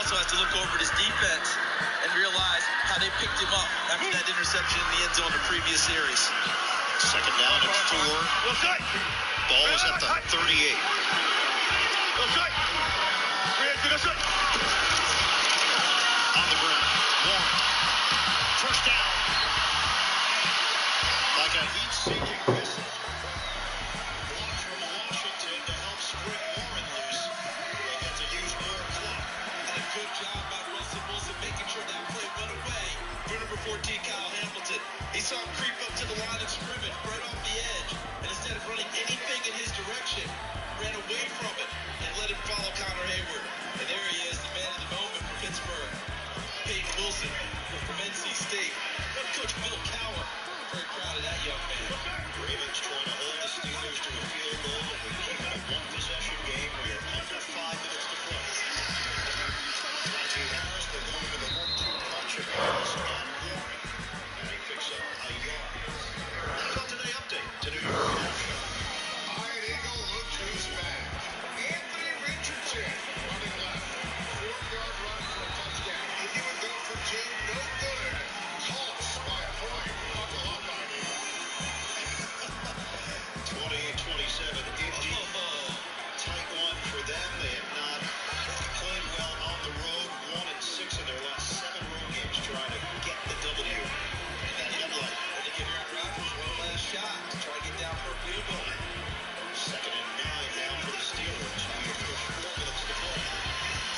also has to look over at his defense and realize how they picked him up after that interception in the end zone the previous series. Second down and 4. Ball is at the 38. On the ground. Warren. First down. Like a heat-seeking missile. Block from Washington to help spring Warren loose. They get to use more clock. And a good job by Russell Wilson making sure that play went away for number 14, Kyle Hamilton. He saw him creep up to the line of scrimmage right off the edge. And instead of running anything in his direction, ran away from it and let him follow Connor Hayward. And there he is, the man of the moment for Pittsburgh. Peyton Wilson from NC State. Coach Bill Cowher, very proud of that young man. Ravens trying to hold the Steelers to a field goal, and we keep it a one-possession game. We are under 5 minutes to play. Najee Harris, they're going with a 1-2 punch of Harris and Warren, and he picks up a yard. NFL Today update to New York. Iron Eagle looks who's back. Anthony Richardson running left. 4-yard run for a touchdown. If you would go for 2, no good. Colts by a point. Buckle up, Iron Eagle. 28-27, Indy. Tight one for them. They have not played well on the road. 1-6 in their last 7 road games trying to get the W. And that headlight. They give Aaron Rodgers one last shot to try to get down for a field goal. 2nd and 9 now for the Steelers. We have pushed 4 minutes to play.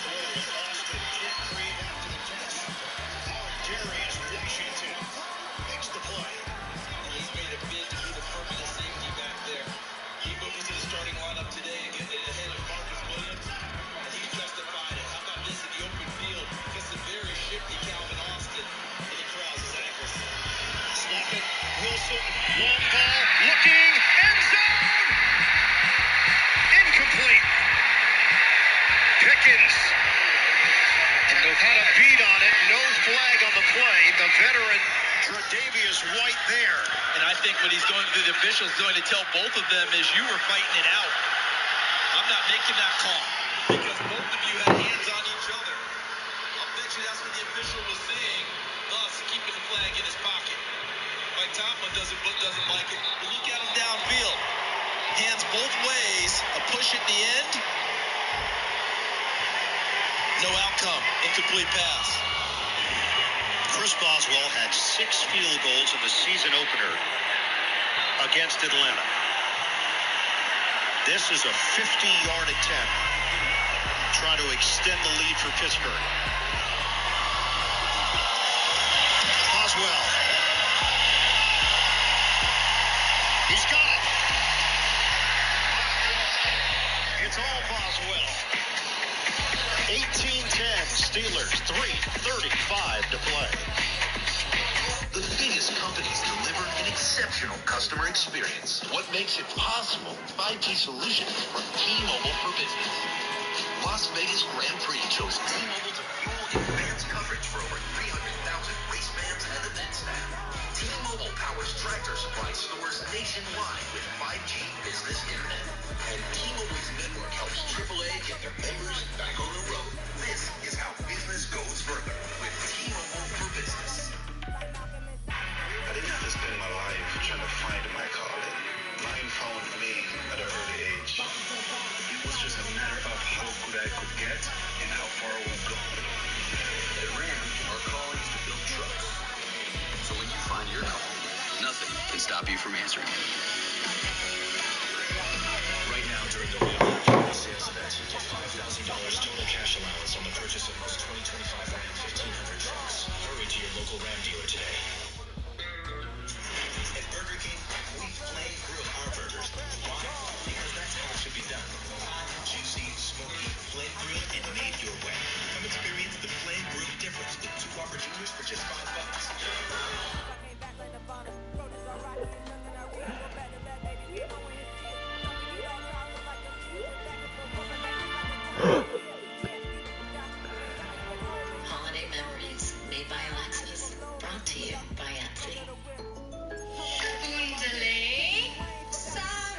Throw with Austin Gentry after the catch. Darius Washington makes the play. And he's made a bid to be the permanent safety back there. He moved into the starting lineup today and getting ahead of Marcus Williams. And he justified it. How about this in the open field? Gets a very shifty Calvin Austin. And he crowds his ankles. Snap it. Wilson. Long ball. Looking. End zone. Incomplete. Pickens. And they've had a beat on it. No flag on the play. The veteran Tre'Davious White there. And I think what he's going to, the official's going to tell both of them is you were fighting it out. I'm not making that call because both of you had hands on each other. I'll bet you that's what the official was saying, thus keeping the flag in his pocket. Mike Tomlin doesn't like it. But look at him downfield. Hands both ways, a push at the end. No outcome, incomplete pass. Chris Boswell had 6 field goals in the season opener against Atlanta. This is a 50-yard attempt trying to extend the lead for Pittsburgh. Boswell. He's got it. It's all Boswell. 18-10, Steelers, 3:35 to play. The biggest companies deliver an exceptional customer experience. What makes it possible? 5G solutions from T-Mobile for Business. Las Vegas Grand Prix chose T-Mobile to fuel advanced coverage for over 300,000 race fans and event staff. T-Mobile powers Tractor Supply stores nationwide with 5G business internet. And T-Mobile's network helps AAA get their members back on the road. This is how business goes further with T-Mobile for Business. I didn't have to spend my life trying to find my calling. Mine found me at an early age. It was just a matter of how good I could get and how far I would go. At Ram, our calling is to build trucks. So when you find your calling, nothing can stop you from answering it. Right now, during the Ville sales event, get $5,000 total cash allowance on the purchase of most 2025 Ram 1500 trucks. Hurry to your local Ram dealer today. At Burger King, we flame grill our burgers. Why? Because that's how it should be done. Hot, juicy, smoky, flame grilled and made your way. Come experience the flame grill difference with 2 Whopper Juniors for just $5. Holiday memories made by Alexis. Brought to you by Etsy.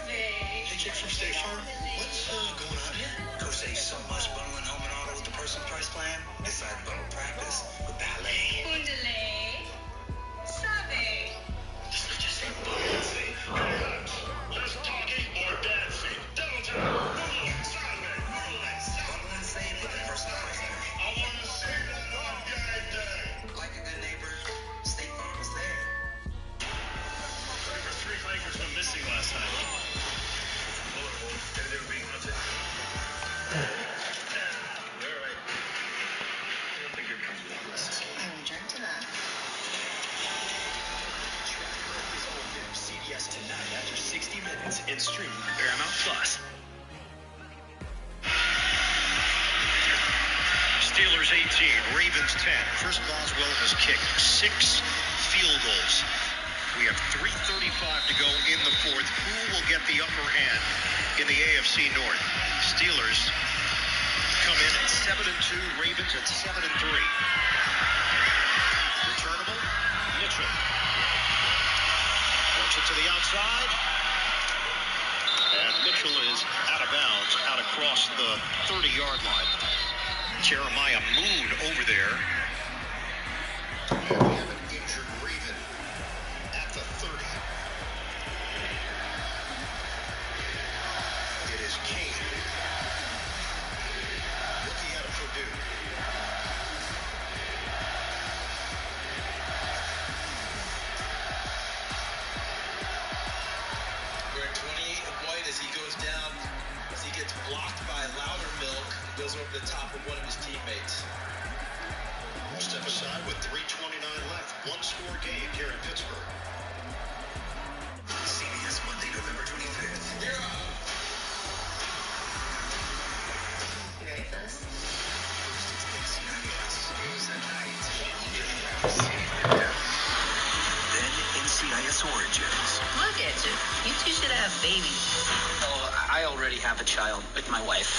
Hey, Jake from State Farm. What's going on here? Go save so much bundling decided on a practice with ballet. Undale. Sabe. Just say Dancing. Hey, Hutch. Less talking, more dancing. Double time. Moonlight. Saturday. Moonlight. I want to say it for the first impression. I want to see that on game day. Like a good neighbor, State Farm is there. There were 3 Lakers were missing last night. And they were being hunted. All right. I don't think you're coming with us. I will drink to that. Is on new CBS tonight after 60 minutes and streaming on Paramount Plus. Steelers 18, Ravens 10. Chris Boswell has kicked 6 field goals. We have 3:35 to go in the fourth. Who will get the upper hand in the AFC North? Steelers come in at 7-2, Ravens at 7-3. Returnable, Mitchell. Works it to the outside. And Mitchell is out of bounds, out across the 30-yard line. Jeremiah Moon over there. And we have an injured Raven at the 30. It is Kane. Rookie out of Purdue. We're at 28 and White as he goes down, as he gets blocked by Loudermilk, who goes over the top of one of his teammates. We'll step aside with 3:29 left. One-score game here in Pittsburgh. CBS Monday, November 25th. You ready for this? First, it's NCIS News at Night. Then NCIS Origins. Look at you. You two should have babies. Oh, I already have a child with my wife.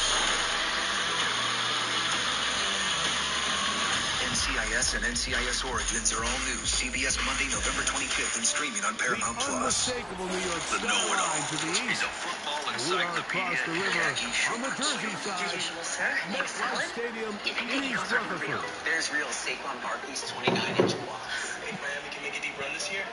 NCIS and NCIS Origins are all new. CBS Monday, November 25th, and streaming on Paramount Plus. Unmistakable New York The know-it-all skyline to the is east. a football We are encyclopedia across the in river khaki on the shorts. Jersey side. Usual, sir. Egg MetLife salad. Stadium You think in the East Eagles are for real? Rutherford. There's real Saquon Barkley's 29-inch walks. Think Miami can make a deep run this year?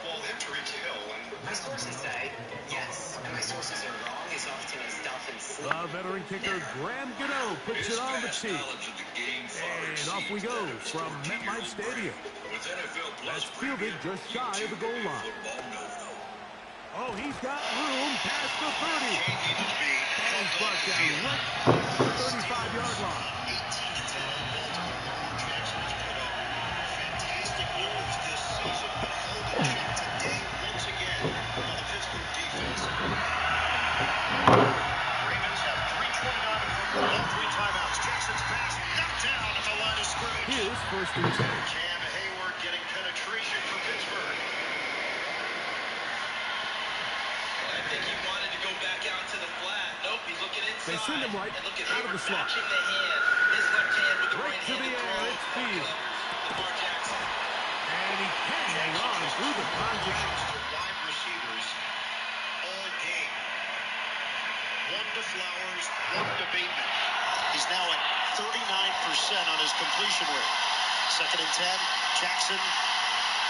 Well, hit Tariq Hill and My sources say yes, and my sources are wrong as often as Dolphins sleep. The veteran kicker Graham Gano puts it on the tee. And off we go from MetLife Stadium. That's fielded just shy of the goal line. Oh, he's got room past the 30. And he's brought down right at the 35-yard line. 18-10 Baltimore. Lamar Jackson has put on fantastic moves this season, but held in check today once again by the Pittsburgh defense. Ravens have 3:29 to go. All 3 timeouts. Jackson's pass knocked down at the line of scrimmage. Here's first and 10. Cam Hayward getting penetration for Pittsburgh. I think he wanted to go back out to the flat. Nope, he's looking inside. They send him right and look at out of the slot. matching the hand. His left hand with the Right right to the hand. air, it's Fields. Lamar Jackson. And he can hang on through the contact. The wide receivers all game. 1 to Flowers, 1 to Bateman. He's now at 39% on his completion rate. 2nd and 10. Jackson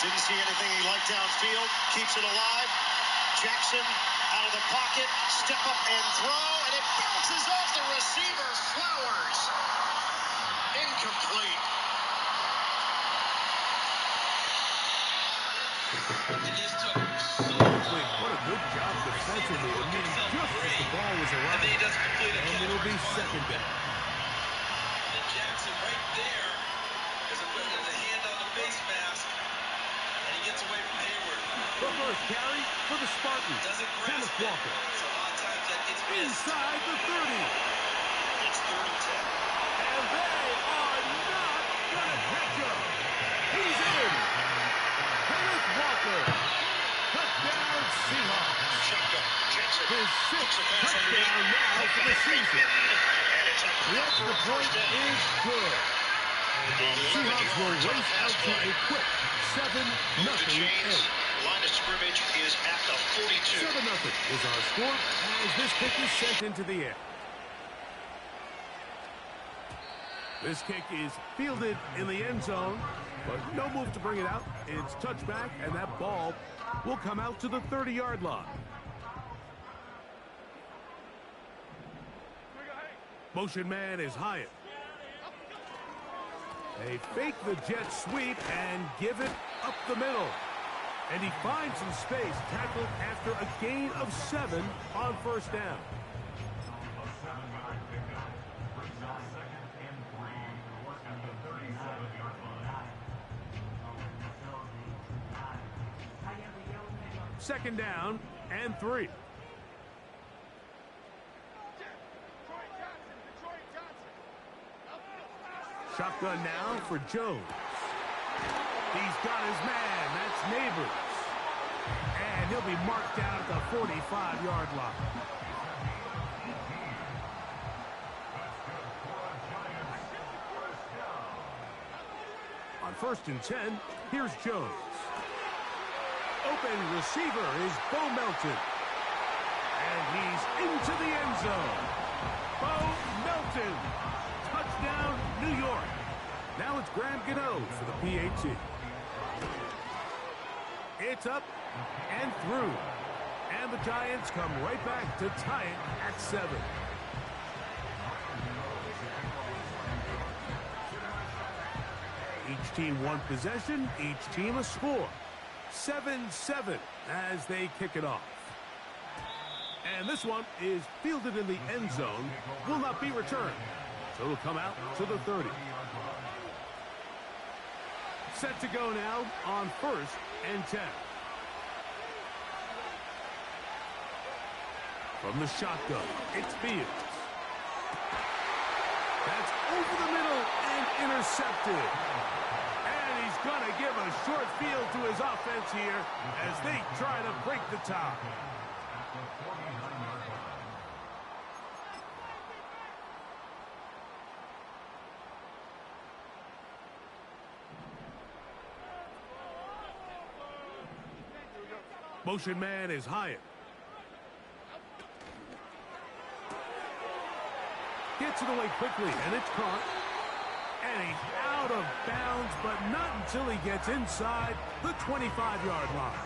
didn't see anything he liked downfield. Keeps it alive. Jackson out of the pocket. Step up and throw. And it bounces off the receiver. Flowers. Incomplete. It just took so Wait, what a good job defensively to meet him just as the ball was and then he arriving. doesn't complete a And it'll be second down. And Jackson right there is a hand on the face mask, and he gets away from Hayward. The first carry for the Spartans. Doesn't Kenneth grasp it. Walker. So a lot of times that gets missed. Inside the 30. It's 3rd and 10. And they are not going to catch him. He's in. Kenneth Walker. Touchdown Seahawks. Shotgun. Jackson. His 6th Pass underneath. touchdown now for the season. And it's up The extra point is good. And the Seahawks will race out to a quick 7-0 edge. Line of scrimmage is at the 42. 7-0 is our score as this kick is sent into the air. This kick is fielded in the end zone, but no move to bring it out. It's touchback, and that ball will come out to the 30-yard line. Motion man is Hyatt. They fake the jet sweep and give it up the middle. And he finds some space, tackled after a gain of 7 on first down. Second down and 3. Shotgun now for Jones. He's got his man. That's Neighbors. And he'll be marked down at the 45-yard line. On 1st and 10, here's Jones. Open receiver is Bo Melton. And he's into the end zone. Bo Melton. Touchdown, New York. Now it's Graham Gano for the PAT. It's up and through. And the Giants come right back to tie it at 7. Each team one possession, each team a score. 7-7 as they kick it off. And this one is fielded in the end zone, will not be returned. So it'll come out to the 30. Set to go now on 1st and 10. From the shotgun, it's Fields. That's over the middle and intercepted. And he's going to give a short field to his offense here as they try to break the tie. Motion man is Hyatt. Gets it away quickly, and it's caught. And he's out of bounds, but not until he gets inside the 25-yard line.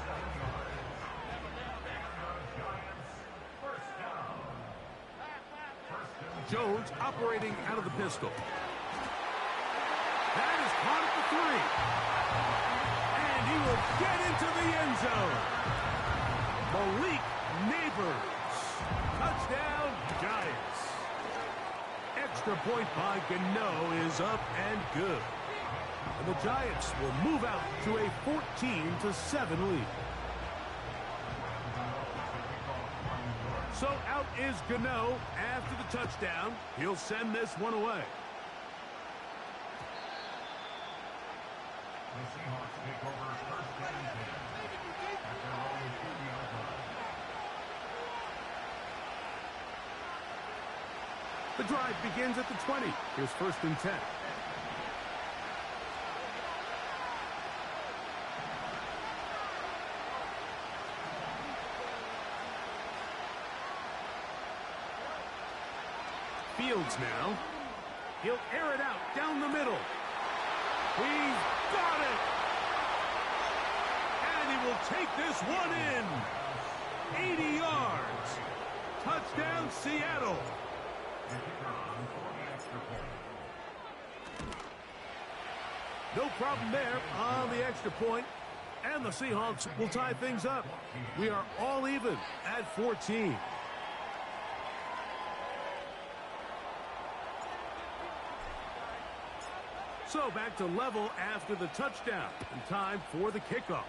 Jones operating out of the pistol. That is caught at the 3. And he will get into the end zone. Malik Neighbors. Touchdown, Giants. Extra point by Gano is up and good. And the Giants will move out to a 14-7 lead. So out is Gano after the touchdown. He'll send this one away. The Seahawks take over 1st and 10 after only 2 yards line. The drive begins at the 20. Here's 1st and 10. Fields now. He'll air it out down the middle. He's got it! And he will take this one in. 80 yards. Touchdown, Seattle. No problem there on the extra point. And the Seahawks will tie things up. We are all even at 14. So back to level after the touchdown, and time for the kickoff.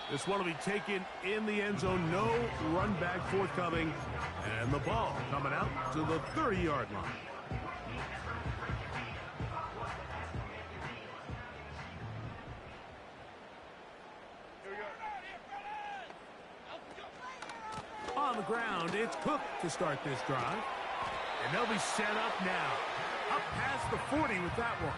This one will be taken in the end zone. No run back forthcoming. And the ball coming out to the 30-yard line. On the ground, it's Cook to start this drive. And they'll be set up now. Up past the 40 with that one.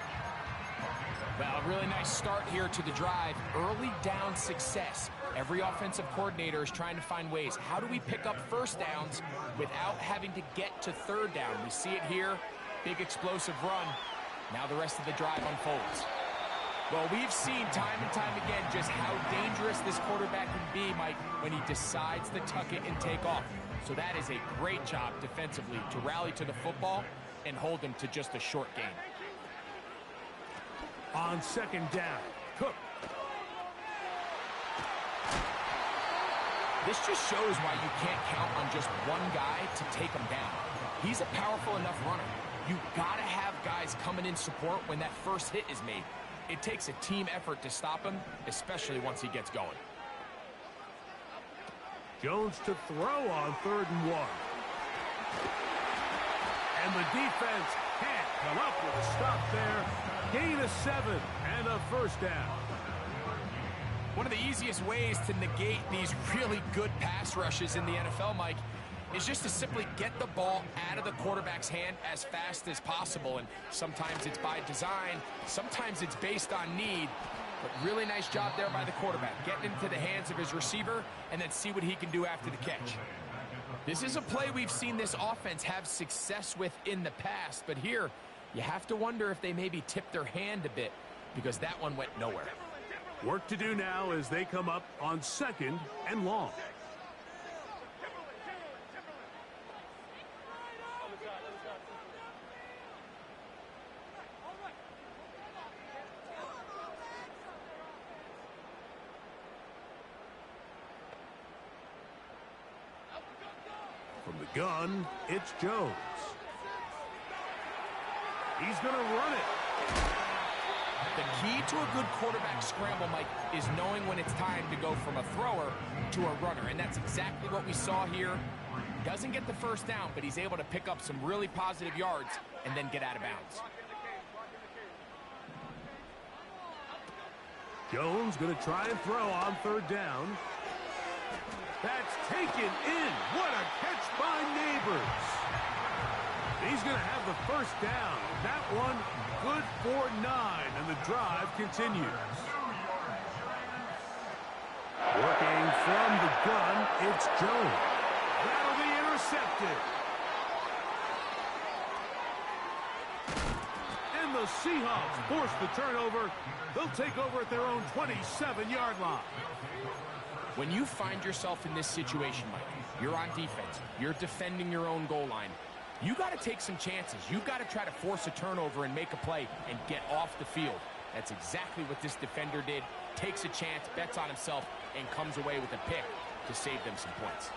Well, a really nice start here to the drive. Early down success. Every offensive coordinator is trying to find ways. How do we pick up first downs without having to get to third down? We see it here. Big explosive run. Now the rest of the drive unfolds. Well, we've seen time and time again just how dangerous this quarterback can be, Mike, when he decides to tuck it and take off. So that is a great job defensively to rally to the football and hold him to just a short gain. On second down, Cook. This just shows why you can't count on just one guy to take him down. He's a powerful enough runner. You've got to have guys coming in support when that first hit is made. It takes a team effort to stop him, especially once he gets going. Jones to throw on 3rd and 1. And the defense can't come up with a stop there. Gain of 7 and a first down. One of the easiest ways to negate these really good pass rushes in the NFL, Mike, is just to simply get the ball out of the quarterback's hand as fast as possible. And sometimes it's by design, sometimes it's based on need. But really nice job there by the quarterback, getting into the hands of his receiver and then see what he can do after the catch. This is a play we've seen this offense have success with in the past, but here you have to wonder if they maybe tipped their hand a bit because that one went nowhere. Work to do now as they come up on 2nd and long. From the gun, it's Jones. He's going to run it. The key to a good quarterback scramble, Mike, is knowing when it's time to go from a thrower to a runner, and that's exactly what we saw here. Doesn't get the first down, but he's able to pick up some really positive yards and then get out of bounds. Jones going to try and throw on 3rd down. That's taken in. What a catch by Neighbors. He's going to have the first down. That one good for 9, and the drive continues. Working from the gun, it's Jones. That'll be intercepted. And the Seahawks force the turnover. They'll take over at their own 27-yard line. When you find yourself in this situation, Mike, you're on defense, you're defending your own goal line, you got to take some chances. You got to try to force a turnover and make a play and get off the field. That's exactly what this defender did. Takes a chance, bets on himself, and comes away with a pick to save them some points.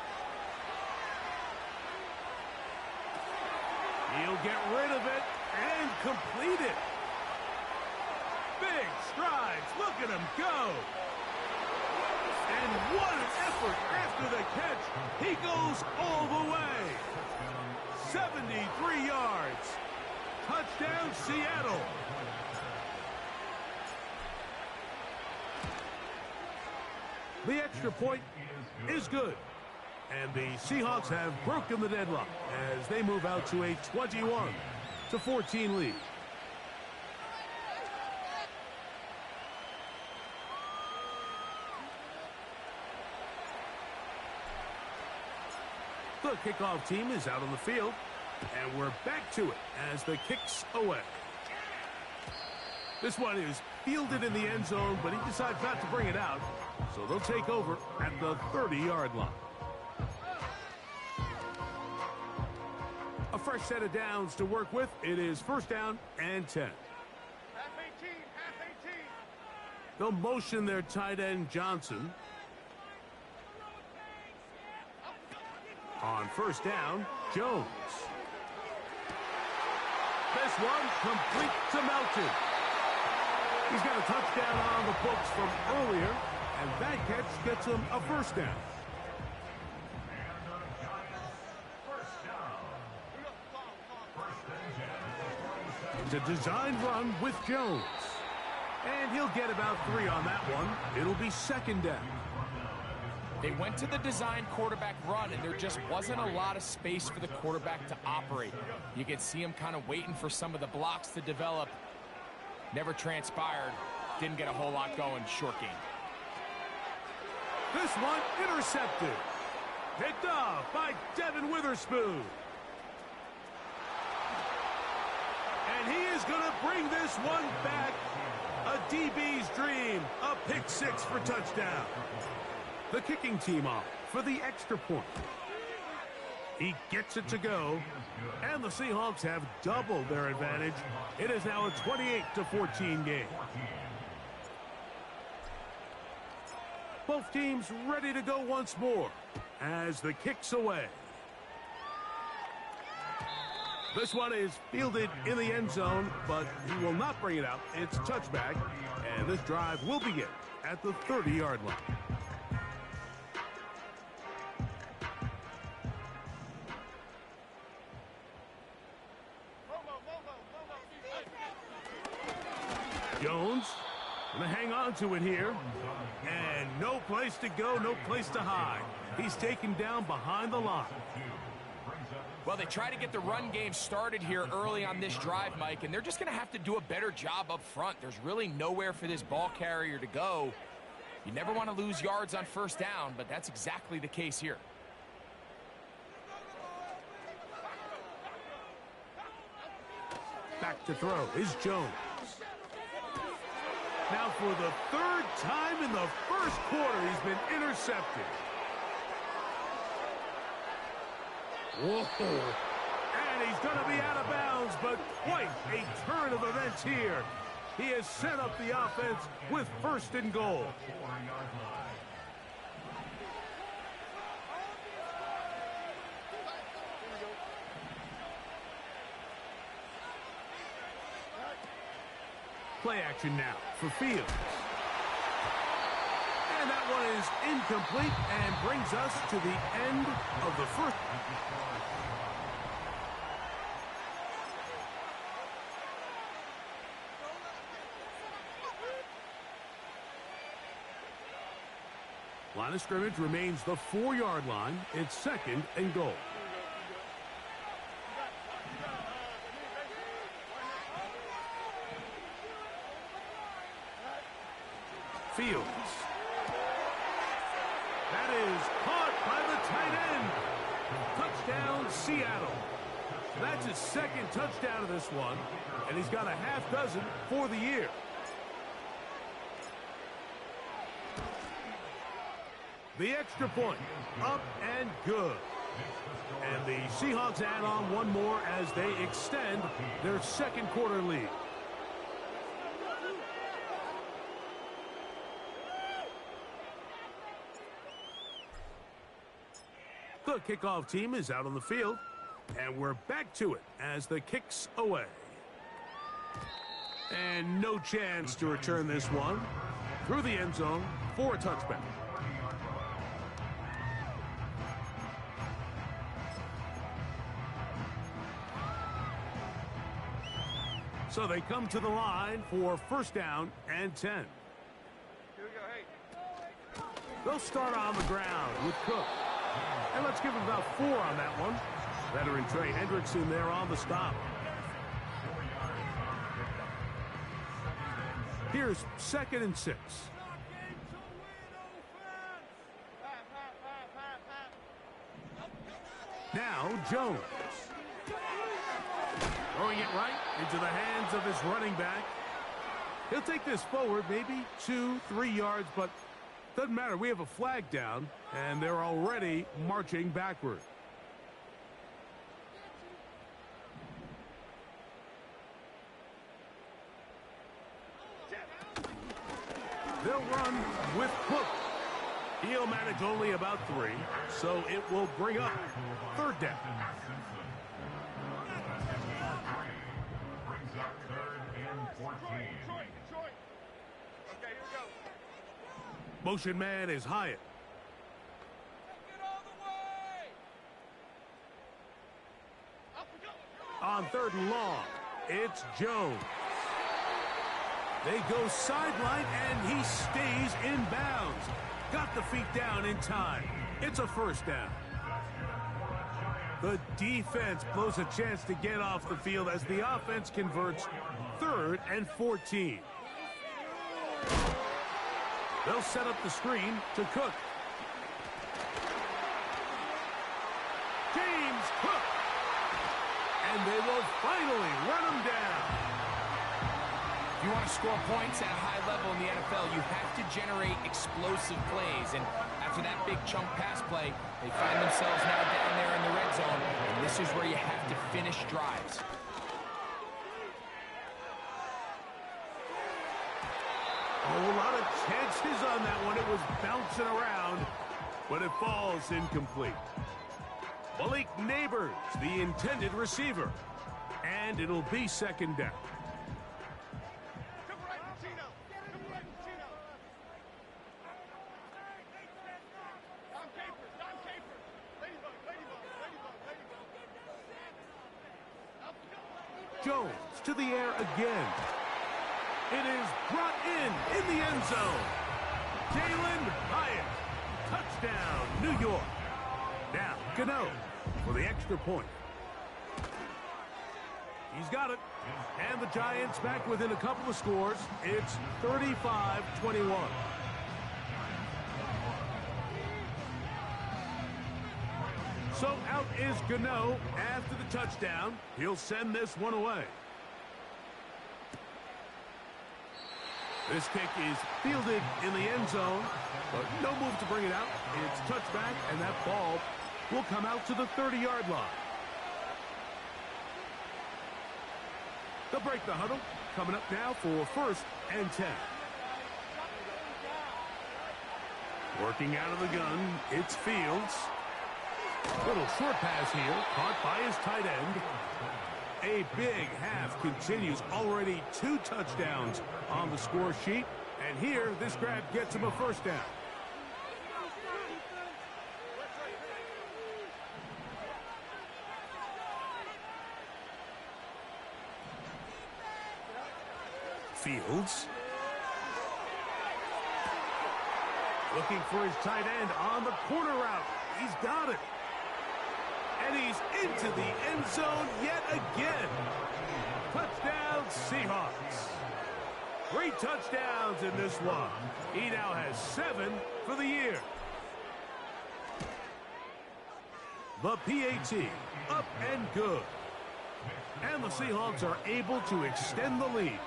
He'll get rid of it and complete it. Big strides. Look at him go. And what an effort after the catch. He goes all the way. 73 yards. Touchdown, Seattle. The extra point is good. And the Seahawks have broken the deadlock as they move out to a 21-14 lead. The kickoff team is out on the field, and we're back to it as the kick's away. This one is fielded in the end zone, but he decides not to bring it out, so they'll take over at the 30-yard line. A fresh set of downs to work with. It is 1st down and 10. They'll motion their tight end Johnson. On 1st down, Jones. This one complete to Melton. He's got a touchdown on the books from earlier, and that catch gets him a 1st down. It's a designed run with Jones. And he'll get about 3 on that one. It'll be 2nd down. They went to the design quarterback run, and there just wasn't a lot of space for the quarterback to operate. You could see him kind of waiting for some of the blocks to develop. Never transpired. Didn't get a whole lot going. Short game. This one intercepted. Picked off by Devin Witherspoon. And he is going to bring this one back. A DB's dream. A pick six for touchdown. The kicking team off for the extra point. He gets it to go. And the Seahawks have doubled their advantage. It is now a 28-14 game. Both teams ready to go once more as the kick's away. This one is fielded in the end zone, but he will not bring it out. It's touchback, and this drive will begin at the 30-yard line. Jones going to hang on to it here. And no place to go, no place to hide. He's taken down behind the line. Well, they try to get the run game started here early on this drive, Mike, and they're just going to have to do a better job up front. There's really nowhere for this ball carrier to go. You never want to lose yards on first down, but that's exactly the case here. Back to throw is Jones. Now for the third time in the first quarter, he's been intercepted. Whoa. And he's going to be out of bounds, but quite a turn of events here. He has set up the offense with first and goal. Play action now for Fields. And that one is incomplete and brings us to the end of the first. Line of scrimmage remains the 4-yard line. It's second and goal. Fields. That is caught by the tight end. Touchdown, Seattle. That's his second touchdown of this one, and he's got a half dozen for the year. The extra point, up and good. And the Seahawks add on one more as they extend their second quarter lead. The kickoff team is out on the field, and we're back to it as the kick's away. And no chance to return this one through the end zone for a touchback. So they come to the line for first down and 10. Here we go, hey. They'll start on the ground with Cook. And let's give him about 4 on that one. Veteran Trey Hendrickson there on the stop. Here's second and 6. Now Jones. Throwing it right into the hands of his running back. He'll take this forward maybe 2-3 yards, but doesn't matter. We have a flag down, and they're already marching backward. They'll run with Cook. He'll manage only about 3, so it will bring up third down. Brings up 3rd and 14. Detroit. Okay, here we go. Motion man is Hyatt. Get all the way. On 3rd and long, it's Jones. They go sideline, and he stays in bounds. Got the feet down in time. It's a first down. The defense blows a chance to get off the field as the offense converts 3rd and 14. They'll set up the screen to Cook. finally run him down. If you want to score points at a high level in the NFL, you have to generate explosive plays. And after that big chunk pass play, they find themselves now down there in the red zone. And this is where you have to finish drives. Oh, a lot of chances on that one. It was bouncing around, but it falls incomplete. Malik Neighbors, the intended receiver. And it'll be second down. Jones to the air again. It is brought in the end zone. Jalen Hyatt. Touchdown, New York. Now, Gano for the extra point. He's got it. And the Giants back within a couple of scores. It's 35-21. So out is Gano after the touchdown. He'll send this one away. This kick is fielded in the end zone, but no move to bring it out. It's touchback, and that ball will come out to the 30-yard line. They'll break the huddle. Coming up now for 1st and 10. Working out of the gun, it's Fields. Little short pass here, caught by his tight end. A big half continues. Already 2 touchdowns on the score sheet. And here, this grab gets him a first down. Fields. Looking for his tight end on the corner route. He's got it. And he's into the end zone yet again. Touchdown, Seahawks. 3 touchdowns in this one. He now has 7 for the year. The PAT, up and good. And the Seahawks are able to extend the lead.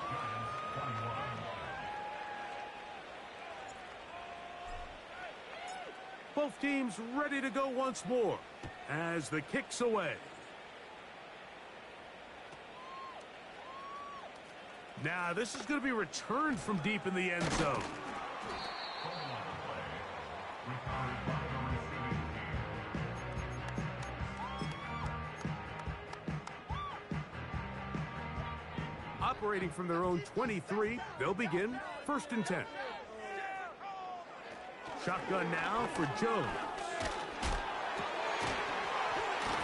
Both teams ready to go once more as the kick's away. Now, this is going to be returned from deep in the end zone. Operating from their own 23, they'll begin 1st and 10. Shotgun now for Jones.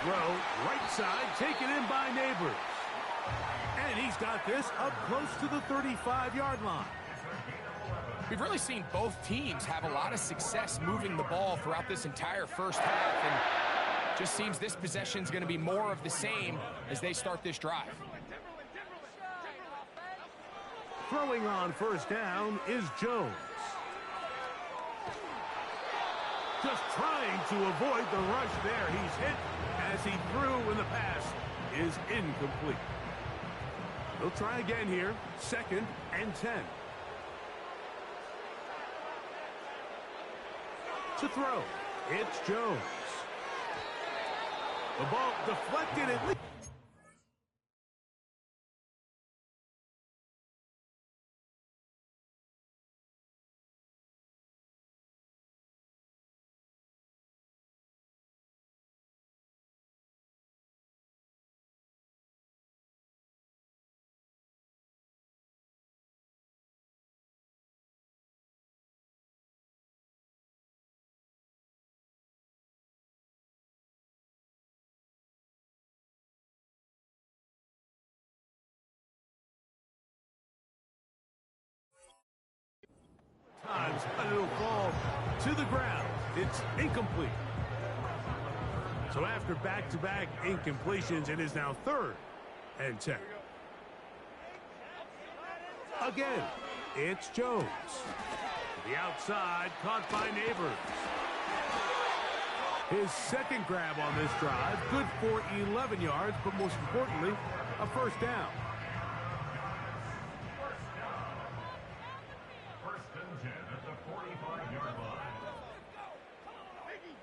Throw, right side, taken in by Neighbors. And he's got this up close to the 35-yard line. We've really seen both teams have a lot of success moving the ball throughout this entire first half. And just seems this possession's going to be more of the same as they start this drive. Throwing on 1st down is Jones. Just trying to avoid the rush there. He's hit as he threw when the pass is incomplete. They'll try again here. 2nd and 10. To throw, it's Jones. The ball deflected at least. Times, but it'll fall to the ground. It's incomplete. So after back-to-back incompletions, it is now 3rd and 10. Again, it's Jones. To the outside, caught by Neighbors. His second grab on this drive, good for 11 yards, but most importantly, a first down. First and 10 at the 45-yard line.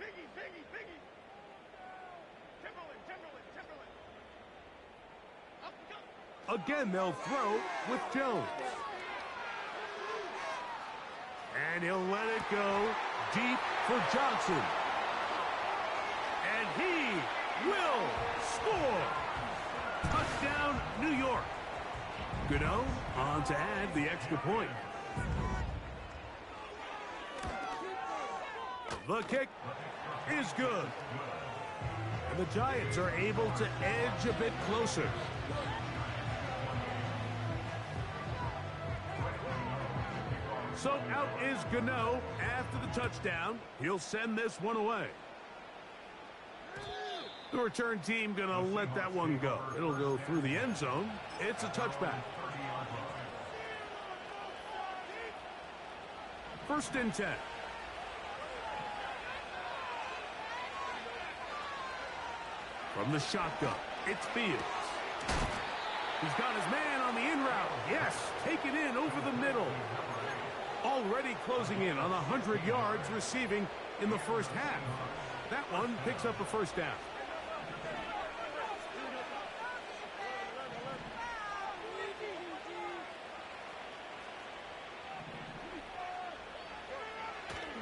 Biggie. Timberland. Again, they'll throw with Jones. And he'll let it go deep for Johnson. And he will score. Touchdown, New York. Gano on to add the extra point. The kick is good. And the Giants are able to edge a bit closer. So out is Gano after the touchdown. He'll send this one away. The return team gonna let that one go. It'll go through the end zone. It's a touchback. First and 10. From the shotgun, it's Fields. He's got his man on the in route. Yes, taken in over the middle. Already closing in on 100 yards receiving in the first half. That one picks up a first down.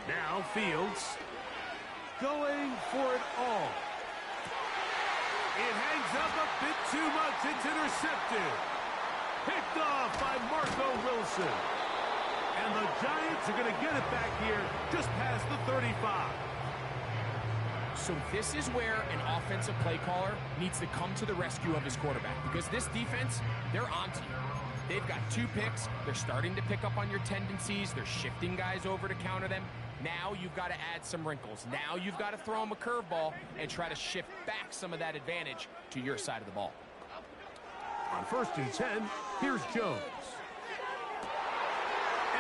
Now Fields going for it all. It hangs up a bit too much. It's intercepted. Picked off by Marco Wilson. And the Giants are going to get it back here just past the 35. So this is where an offensive play caller needs to come to the rescue of his quarterback, because this defense, they're onto you. They've got 2 picks. They're starting to pick up on your tendencies. They're shifting guys over to counter them. Now you've got to add some wrinkles. Now you've got to throw them a curveball and try to shift back some of that advantage to your side of the ball. On first and 10, here's Jones.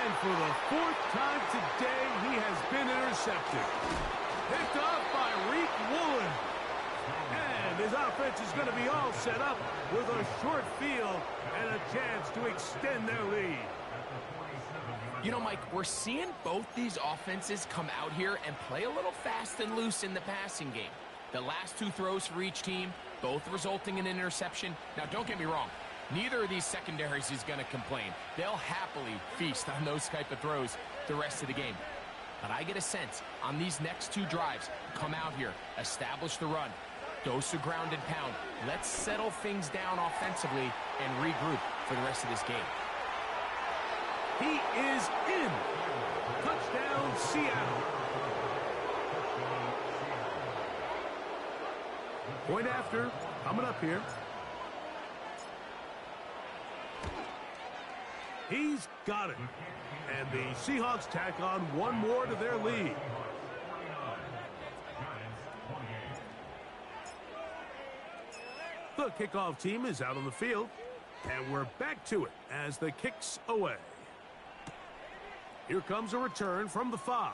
And for the 4th time today, he has been intercepted. Picked off by Reek Woolen. And his offense is going to be all set up with a short field and a chance to extend their lead. You know, Mike, we're seeing both these offenses come out here and play a little fast and loose in the passing game. The last 2 throws for each team, both resulting in an interception. Now, don't get me wrong. Neither of these secondaries is going to complain. They'll happily feast on those type of throws the rest of the game. But I get a sense on these next 2 drives, come out here, establish the run, dose of ground and pound. Let's settle things down offensively and regroup for the rest of this game. He is in. Touchdown, Seattle. Point after, coming up here. He's got it. And the Seahawks tack on one more to their lead. The kickoff team is out on the field. And we're back to it as the kick's away. Here comes a return from the 5.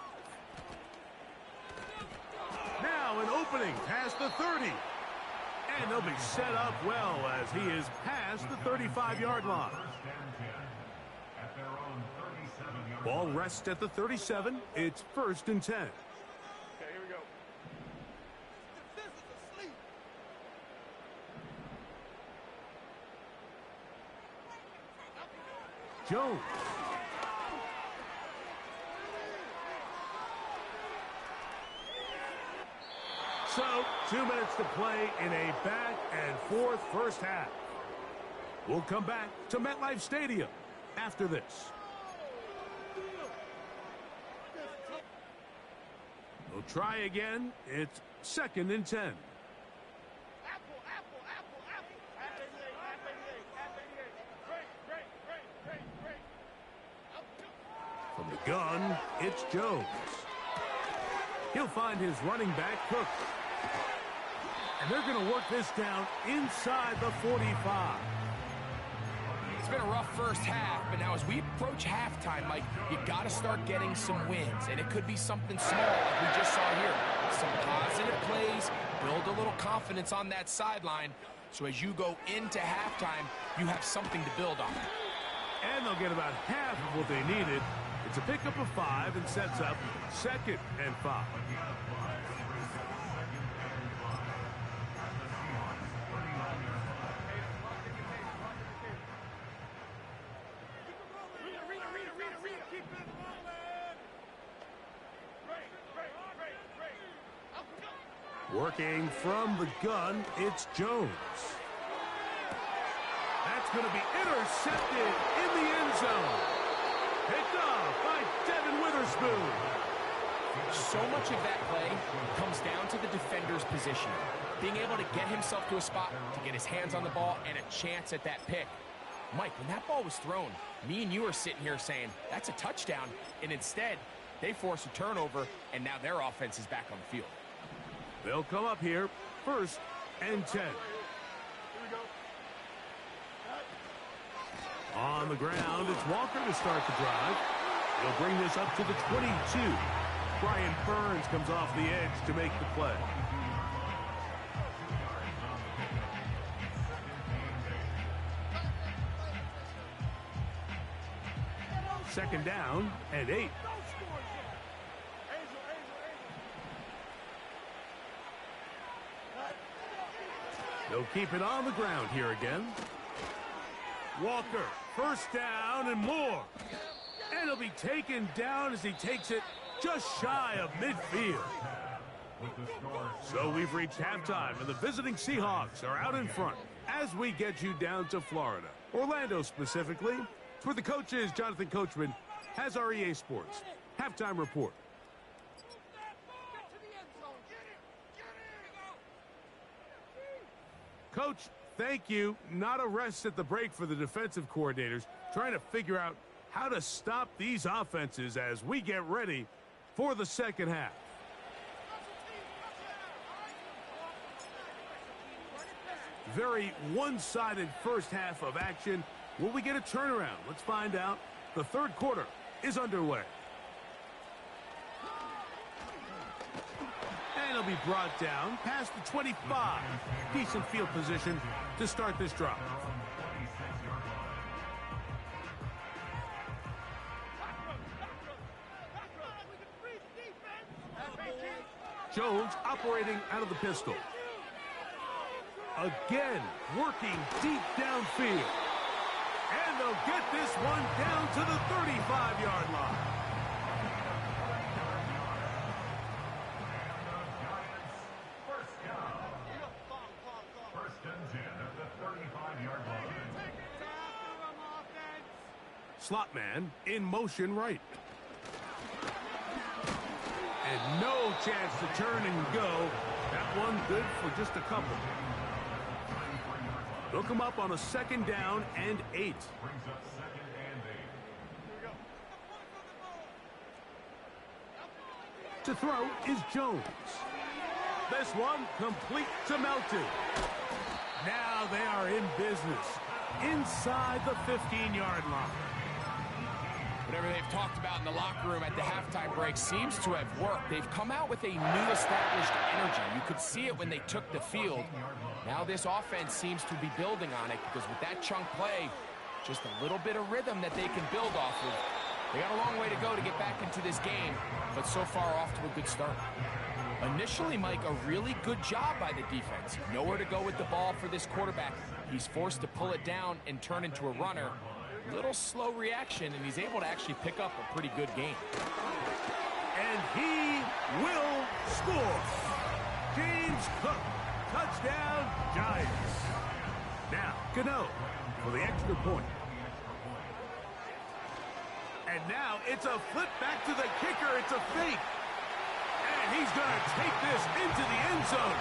Now an opening past the 30. And they'll be set up well as he is past the 35-yard line. Ball rests at the 37. It's first and 10. Okay, here we go. This is asleep. Jones. So, 2 minutes to play in a back-and-forth first half. We'll come back to MetLife Stadium after this. We'll try again. It's second and 10. Apple. At 88. Great. From the gun, it's Jones. He'll find his running back, Cook. And they're going to work this down inside the 45. It's been a rough first half, but now as we approach halftime, Mike, you got to start getting some wins. And it could be something small like we just saw here. some positive plays, build a little confidence on that sideline, so as you go into halftime, you have something to build on. And they'll get about half of what they needed. It's a pickup of 5 and sets up 2nd and 5. Working from the gun, it's Jones. That's going to be intercepted in the end zone. Picked off by Devin Witherspoon. So much of that play comes down to the defender's position. Being able to get himself to a spot, to get his hands on the ball, and a chance at that pick. Mike, when that ball was thrown, me and you are sitting here saying, that's a touchdown. And instead, they force a turnover, and now their offense is back on the field. They'll come up here, 1st and 10. On the ground, it's Walker to start the drive. He'll bring this up to the 22. Brian Burns comes off the edge to make the play. Second down and 8. They'll keep it on the ground here again. Walker, 1st down and more. And he'll be taken down as he takes it just shy of midfield. So we've reached halftime, and the visiting Seahawks are out in front as we get you down to Florida. Orlando specifically, where the coach is, Jonathan Coachman, has our EA Sports halftime report. Coach, thank you. Not a rest at the break for the defensive coordinators, trying to figure out how to stop these offenses as we get ready for the second half. Very one-sided first half of action. Will we get a turnaround? Let's find out. The third quarter is underway. And it'll be brought down past the 25. Decent field position to start this drive. Jones operating out of the pistol. Again, working deep downfield. And they'll get this one down to the 35-yard line. First and 10 at the 35-yard line. Slot man in motion right. And no chance to turn and go. That one good for just a couple. They'll come up on a 2nd down and 8. Brings up 2nd and 8. To throw is Jones. This one complete to Melton. Now they are in business inside the 15-yard line. Whatever they've talked about in the locker room at the halftime break seems to have worked. They've come out with a new established energy. You could see it when they took the field. Now this offense seems to be building on it because with that chunk play, just a little bit of rhythm that they can build off of. They got a long way to go to get back into this game, but so far off to a good start. Initially, Mike, a really good job by the defense. Nowhere to go with the ball for this quarterback. He's forced to pull it down and turn into a runner. Little slow reaction, and he's able to actually pick up a pretty good game. And he will score. James Cook, touchdown, Giants. Now, Gano for the extra point. And now it's a flip back to the kicker. It's a fake. And he's going to take this into the end zone.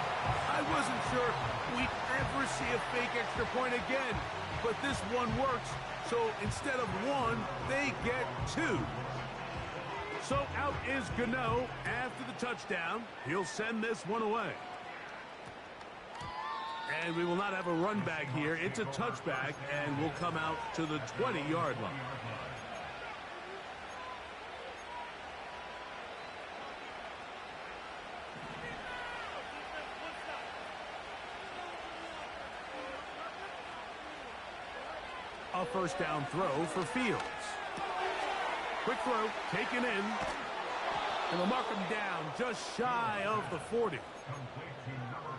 I wasn't sure we'd ever see a fake extra point again, but this one works. So instead of 1, they get 2. So out is Gano after the touchdown. He'll send this one away. And we will not have a run back here. It's a touchback, and we'll come out to the 20-yard line. A first down throw for Fields. Quick throw, taken in. And they'll mark him down just shy of the 40.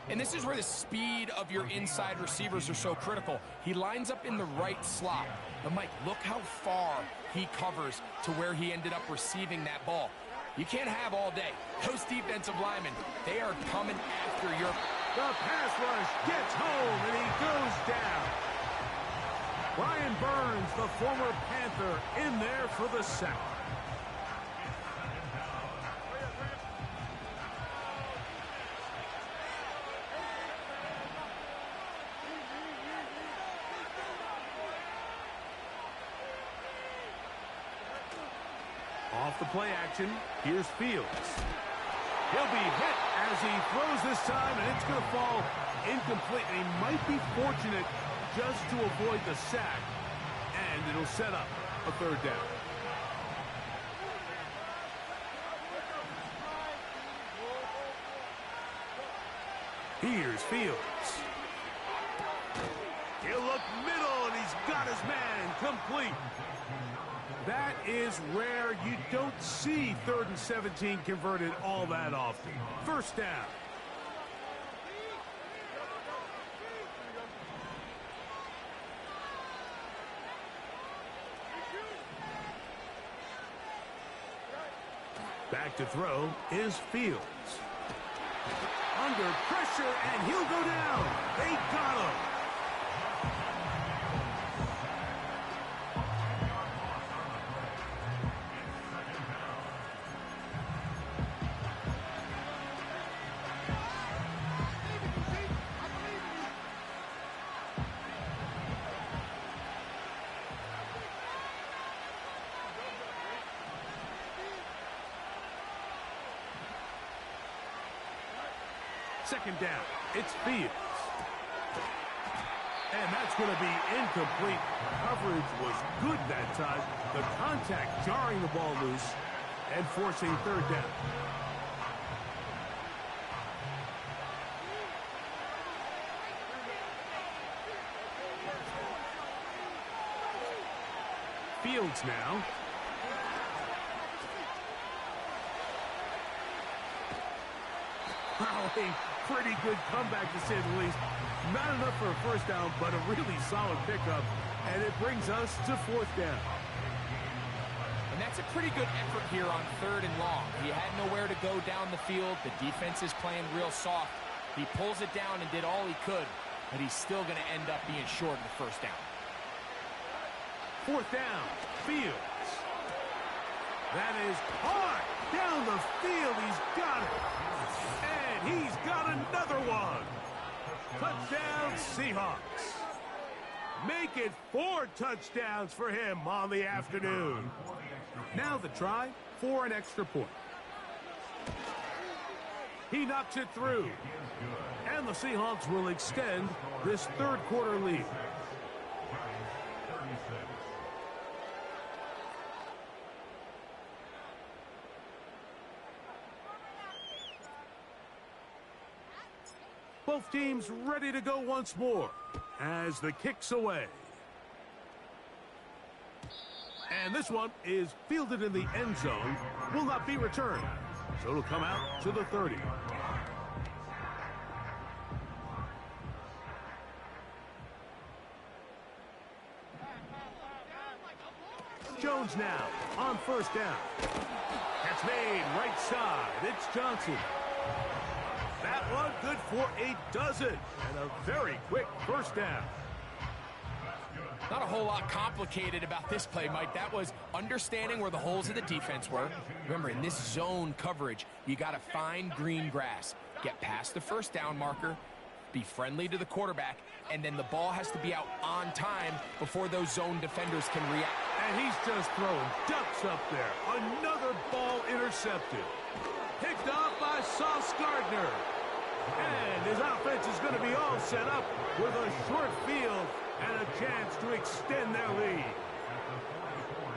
And this is where the speed of your inside receivers are so critical. He lines up in the right slot. But, Mike, look how far he covers to where he ended up receiving that ball. You can't have all day. Those defensive linemen, they are coming after your... The pass rush gets home, and he goes down. Brian Burns, the former Panther, in there for the sack. Off the play action, here's Fields. He'll be hit as he throws this time, and it's going to fall incomplete. And he might be fortunate just to avoid the sack, and it'll set up a third down. Here's Fields. He'll look middle, and he's got his man complete. That is rare. You don't see 3rd and 17 converted all that often. First down. Back to throw is Fields. Under pressure, and he'll go down. They got him. Second down, it's Fields. And that's going to be incomplete. Coverage was good that time. The contact jarring the ball loose and forcing third down. Fields now. Wow, a pretty good comeback to say the least. Not enough for a first down, but a really solid pickup. And it brings us to fourth down. And that's a pretty good effort here on 3rd and long. He had nowhere to go down the field. The defense is playing real soft. He pulls it down and did all he could, but he's still going to end up being short of the first down. Fourth down, Fields. That is hard down the field. He's got it. And he's got another one. Touchdown, Seahawks. Make it 4 touchdowns for him on the afternoon. Now the try for an extra point. He knocks it through. And the Seahawks will extend this third quarter lead. Both teams ready to go once more as the kick's away. And this one is fielded in the end zone, will not be returned. So it'll come out to the 30. Jones now on first down. Catch made right side. It's Johnson. That one good for a dozen, and a very quick first down. Not a whole lot complicated about this play, Mike. That was understanding where the holes of the defense were. Remember, in this zone coverage, you got to find green grass, get past the first down marker, be friendly to the quarterback, and then the ball has to be out on time before those zone defenders can react. And he's just throwing ducks up there. Another ball intercepted. Picked off by Sauce Gardner. And his offense is going to be all set up with a short field and a chance to extend their lead.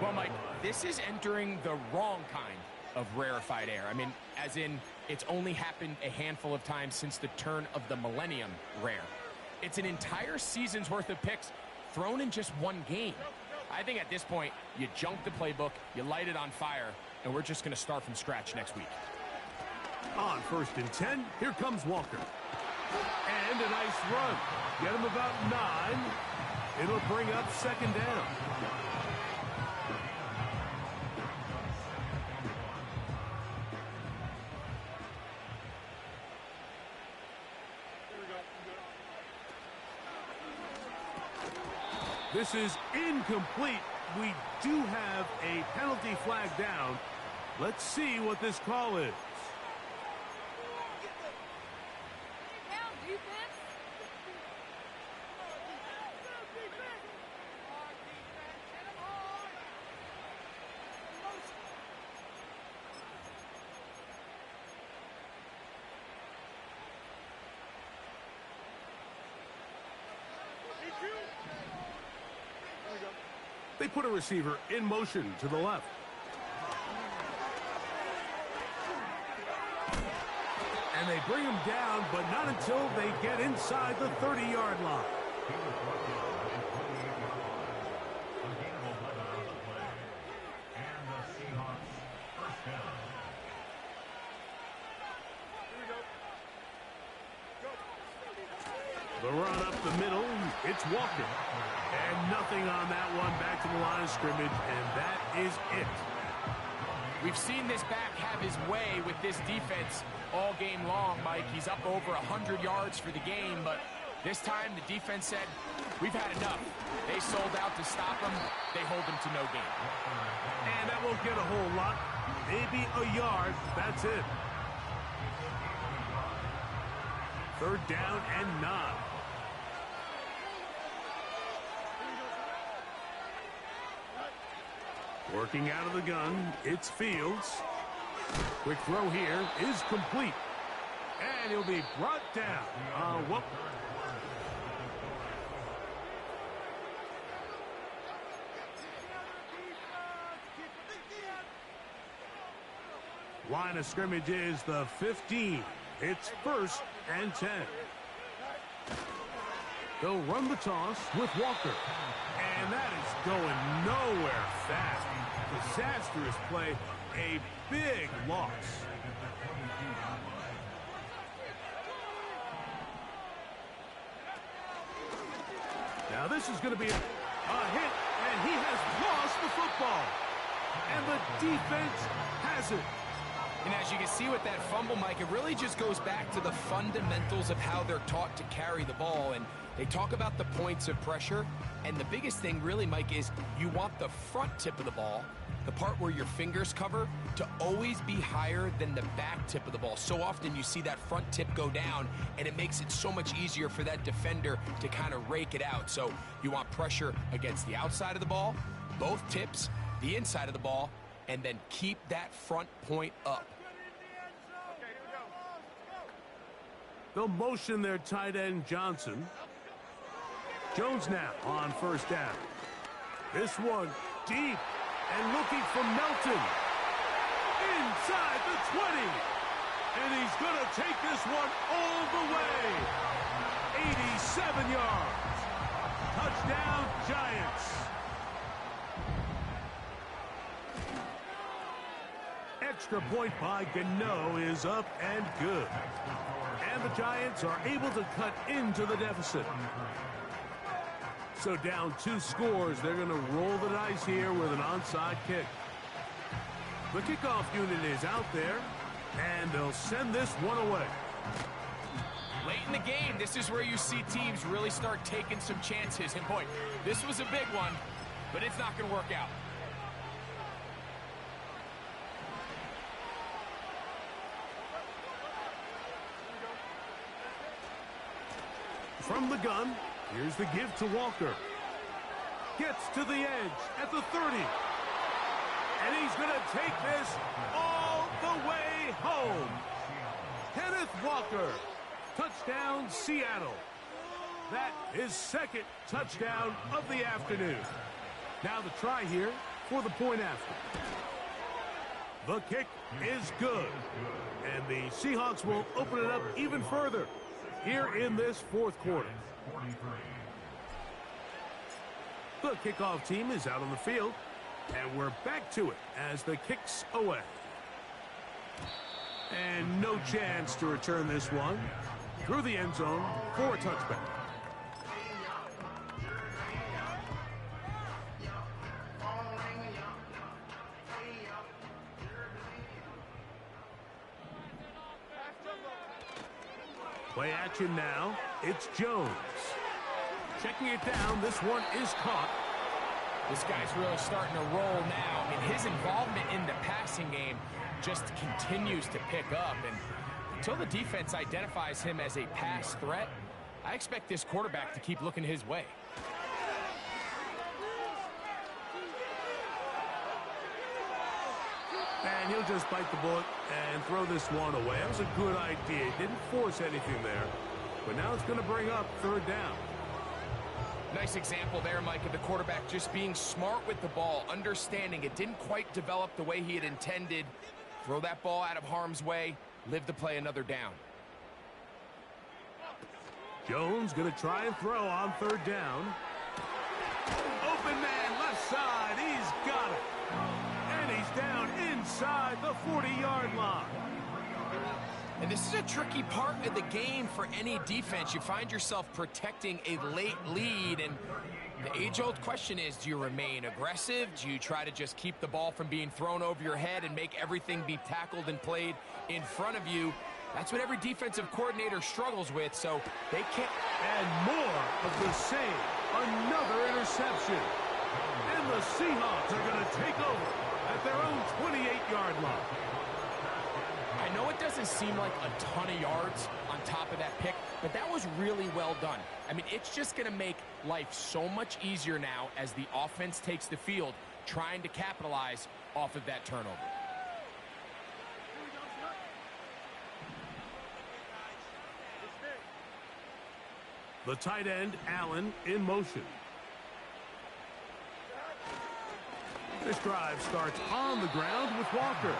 Well, Mike, this is entering the wrong kind of rarefied air. I mean, as in, it's only happened a handful of times since the turn of the millennium rare. It's an entire season's worth of picks thrown in just one game. I think at this point, you junk the playbook, you light it on fire, and we're just going to start from scratch next week. On 1st and 10, here comes Walker. And a nice run. Get him about 9. It'll bring up 2nd down. This is incomplete. We do have a penalty flag down. Let's see what this call is. They put a receiver in motion to the left. And they bring him down, but not until they get inside the 30-yard line. The run up the middle, it's Walker. And nothing on that one, back to the line of scrimmage, and that is it. We've seen this back have his way with this defense all game long, Mike. He's up over 100 yards for the game, but this time the defense said, we've had enough. They sold out to stop him. They hold him to no gain. And that won't get a whole lot. Maybe a yard. That's it. 3rd down and 9. Working out of the gun, it's Fields. Quick throw here is complete. And he'll be brought down. Whoop. Line of scrimmage is the 15. It's 1st and 10. They'll run the toss with Walker. And that is going nowhere fast. Disastrous play. A big loss. Now this is going to be a hit, and he has lost the football. And the defense has it. And as you can see with that fumble, Mike, it really just goes back to the fundamentals of how they're taught to carry the ball. And they talk about the points of pressure. And the biggest thing really, Mike, is you want the front tip of the ball, the part where your fingers cover, to always be higher than the back tip of the ball. So often you see that front tip go down, and it makes it so much easier for that defender to kind of rake it out. So you want pressure against the outside of the ball, both tips, the inside of the ball, and then keep that front point up. They'll motion their tight end, Johnson. Jones now on 1st down. This one deep and looking for Melton. Inside the 20. And he's going to take this one all the way. 87 yards. Touchdown, Giants. Extra point by Gano is up and good. And the Giants are able to cut into the deficit. So down 2 scores, they're going to roll the dice here with an onside kick. The kickoff unit is out there, and they'll send this one away. Late in the game, this is where you see teams really start taking some chances. And boy, this was a big one, but it's not going to work out. From the gun, here's the give to Walker. Gets to the edge at the 30. And he's going to take this all the way home. Kenneth Walker. Touchdown, Seattle. That is 2nd touchdown of the afternoon. Now the try here for the point after. The kick is good. And the Seahawks will open it up even further here in this 4th quarter. The kickoff team is out on the field, and we're back to it as the kick's away. And no chance to return this one through the end zone for a touchback. Play action now. It's Jones. Checking it down. This one is caught. This guy's really starting to roll now. I mean, his involvement in the passing game just continues to pick up. And until the defense identifies him as a pass threat, I expect this quarterback to keep looking his way. And he'll just bite the bullet and throw this one away. That was a good idea. Didn't force anything there. But now it's going to bring up third down. Nice example there, Mike, of the quarterback just being smart with the ball, understanding it didn't quite develop the way he had intended. Throw that ball out of harm's way, live to play another down. Jones going to try and throw on third down. Open man, left side. He's got it. And he's down inside the 40-yard line. And this is a tricky part of the game for any defense. You find yourself protecting a late lead, and the age-old question is, do you remain aggressive? Do you try to just keep the ball from being thrown over your head and make everything be tackled and played in front of you? That's what every defensive coordinator struggles with, so they can't. And more of the same. Another interception. And the Seahawks are going to take over at their own 28-yard line. I know it doesn't seem like a ton of yards on top of that pick, but that was really well done. I mean, it's just going to make life so much easier now as the offense takes the field, trying to capitalize off of that turnover. The tight end, Allen, in motion. This drive starts on the ground with Walker.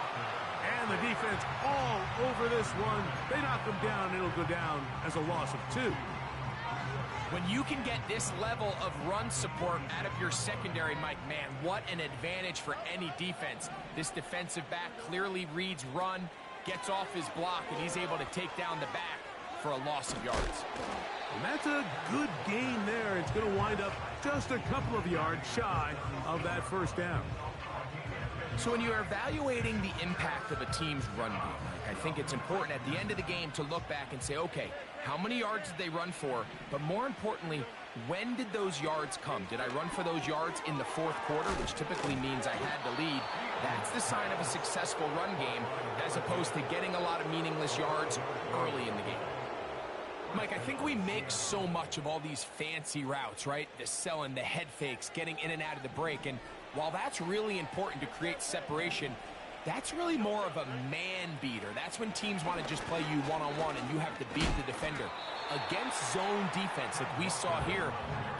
And the defense all over this one. They knock him down. It'll go down as a loss of 2. When you can get this level of run support out of your secondary, Mike, man, what an advantage for any defense. This defensive back clearly reads run, gets off his block, and he's able to take down the back for a loss of yards. And that's a good gain there. It's going to wind up just a couple of yards shy of that first down. So when you're evaluating the impact of a team's run game, I think it's important at the end of the game to look back and say, okay, how many yards did they run for? But more importantly, when did those yards come? Did I run for those yards in the fourth quarter, which typically means I had the lead? That's the sign of a successful run game, as opposed to getting a lot of meaningless yards early in the game. Mike, I think we make so much of all these fancy routes, right? The selling, the head fakes, getting in and out of the break. And while that's really important to create separation, that's really more of a man beater. That's when teams want to just play you one-on-one and you have to beat the defender. Against zone defense, like we saw here,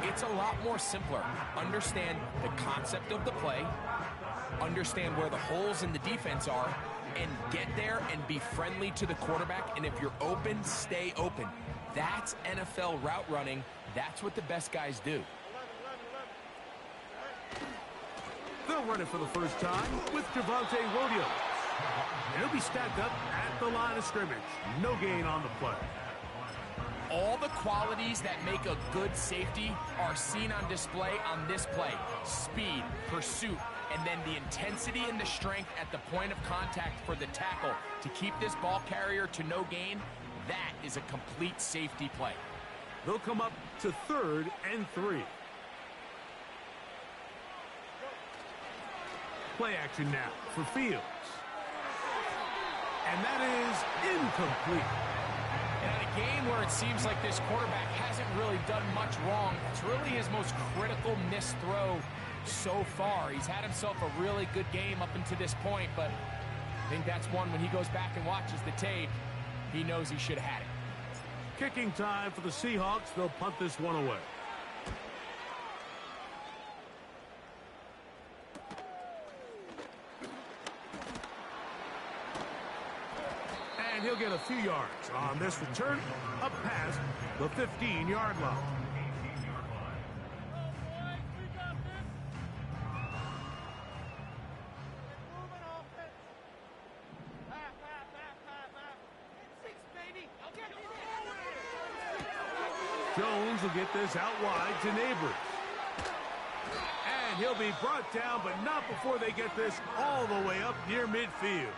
it's a lot more simpler. Understand the concept of the play, understand where the holes in the defense are, and get there and be friendly to the quarterback. And if you're open, stay open. That's NFL route running. That's what the best guys do. They'll run it for the first time with Javonte Williams. And he'll be stacked up at the line of scrimmage. No gain on the play. All the qualities that make a good safety are seen on display on this play. Speed, pursuit, and then the intensity and the strength at the point of contact for the tackle to keep this ball carrier to no gain. That is a complete safety play. They'll come up to 3rd and 3. Play action now for Fields. And that is incomplete. And in a game where it seems like this quarterback hasn't really done much wrong, it's really his most critical missed throw so far. He's had himself a really good game up until this point, but I think that's one when he goes back and watches the tape, he knows he should have had it. Kicking time for the Seahawks. They'll punt this one away. And he'll get a few yards on this return up past the 15-yard line. Jones will get this out wide to Neighbors. And he'll be brought down, but not before they get this all the way up near midfield.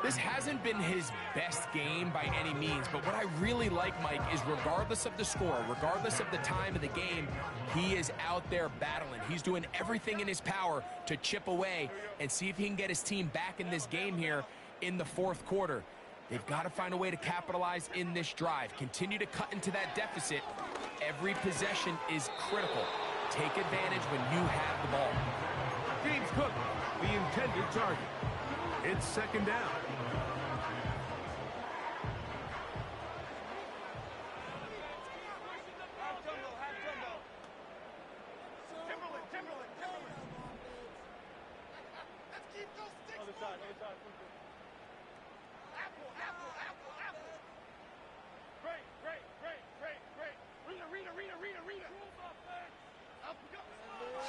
This hasn't been his best game by any means, but what I really like, Mike, is regardless of the score, regardless of the time of the game, he is out there battling. He's doing everything in his power to chip away and see if he can get his team back in this game here in the fourth quarter. They've got to find a way to capitalize in this drive. Continue to cut into that deficit. Every possession is critical. Take advantage when you have the ball. James Cook, the intended target. It's second down.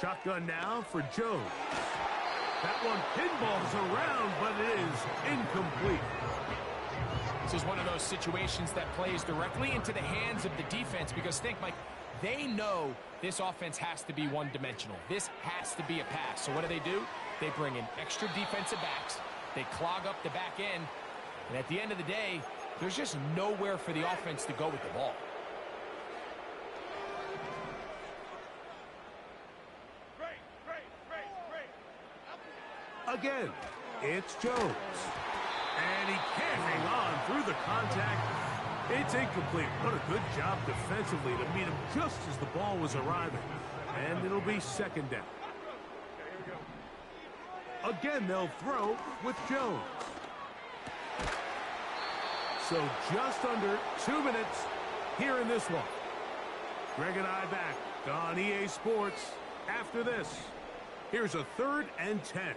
Shotgun now for Jones. That one pinballs around, but it is incomplete. This is one of those situations that plays directly into the hands of the defense because think, Mike, they know this offense has to be one-dimensional. This has to be a pass. So what do? They bring in extra defensive backs. They clog up the back end. And at the end of the day, there's just nowhere for the offense to go with the ball. Again, it's Jones. And he can't hang on through the contact. It's incomplete. What a good job defensively to meet him just as the ball was arriving. And it'll be second down. Again, they'll throw with Jones. So just under 2 minutes here in this one. Greg and I back on EA Sports after this. Here's a 3rd and 10.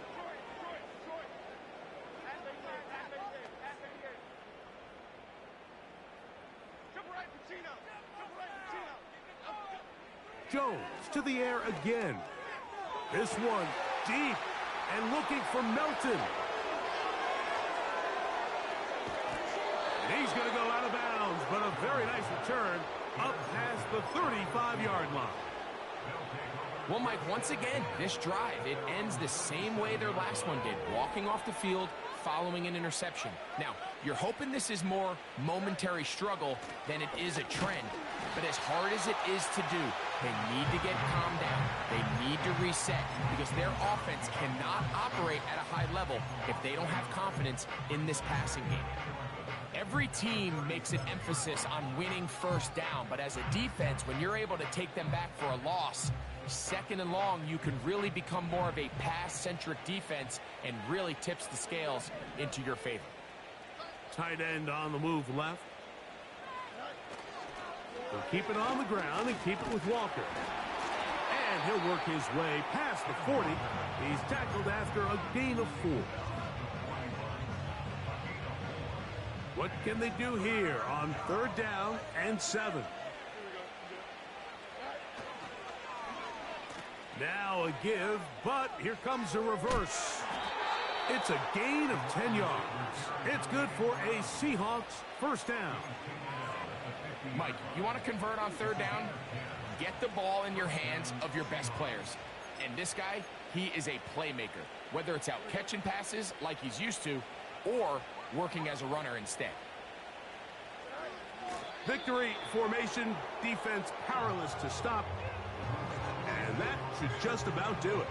Jones to the air again. This one deep and looking for Melton. And he's going to go out of bounds, but a very nice return up past the 35-yard line. Well, Mike, once again, this drive, it ends the same way their last one did, walking off the field, following an interception. Now, you're hoping this is more momentary struggle than it is a trend, but as hard as it is to do, they need to get calmed down. They need to reset because their offense cannot operate at a high level if they don't have confidence in this passing game. Every team makes an emphasis on winning first down, but as a defense, when you're able to take them back for a loss, second and long, you can really become more of a pass-centric defense and really tips the scales into your favor. Tight end on the move left. He'll keep it on the ground and keep it with Walker. And he'll work his way past the 40. He's tackled after a gain of 4. What can they do here on 3rd down and 7? Now a give, but here comes a reverse. It's a gain of 10 yards. It's good for a Seahawks first down. Mike, you want to convert on 3rd down? Get the ball in your hands of your best players. And this guy, he is a playmaker, whether it's out catching passes like he's used to or working as a runner instead. Victory formation, defense powerless to stop. And that should just about do it.